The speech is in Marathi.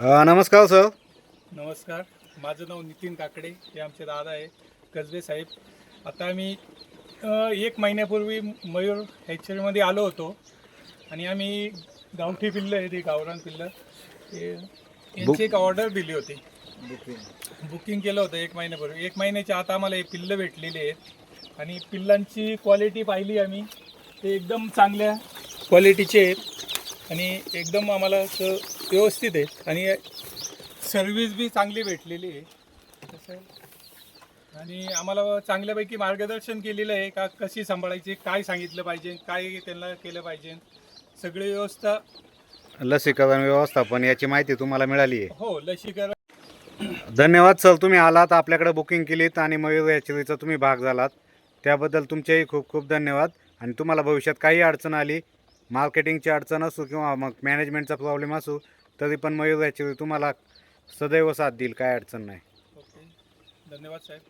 नमस्कार सर. नमस्कार. माझं नाव नितीन काकडे. हे आमचे दादा आहे कसबे साहेब. आता आम्ही 1 महिन्यापूर्वी मयूर हॅचरीमध्ये आलो होतो आणि आम्ही गावठी पिल्लं आहे, ते गावरान पिल्लं हे यांची एक ऑर्डर दिली होती. बुकिंग केलं होतं 1 महिन्यापूर्वी. 1 महिन्याच्या आत आम्हाला हे पिल्लं भेटलेली आहेत आणि पिल्लांची क्वालिटी पाहिली आम्ही, ते एकदम चांगल्या क्वालिटीचे आहेत आणि एकदम आम्हाला असं व्यवस्थित आहेत आणि सर्व्हिस बी चांगली भेटलेली आहे तसं. आणि आम्हाला चांगल्यापैकी मार्गदर्शन केलेलं आहे का कशी सांभाळायची, काय सांगितलं पाहिजे, काय त्यांना केलं पाहिजे, सगळी व्यवस्था. लसीकरण व्यवस्थापन याची माहिती तुम्हाला मिळाली आहे. हो, लसीकरण. धन्यवाद सर. तुम्ही आलात, आपल्याकडे बुकिंग केलीत आणि मयूर हॅचरीचा तुम्ही भाग झालात, त्याबद्दल तुमचेही खूप खूप धन्यवाद. आणि तुम्हाला भविष्यात काही अडचण आली, मार्केटिंगची अडचण असो किंवा मग मॅनेजमेंटचा प्रॉब्लेम असो, तरी पण मयूर हॅचरी तुम्हाला सदैव साथ देईल, काय अडचण नाही. ओके, धन्यवाद साहेब.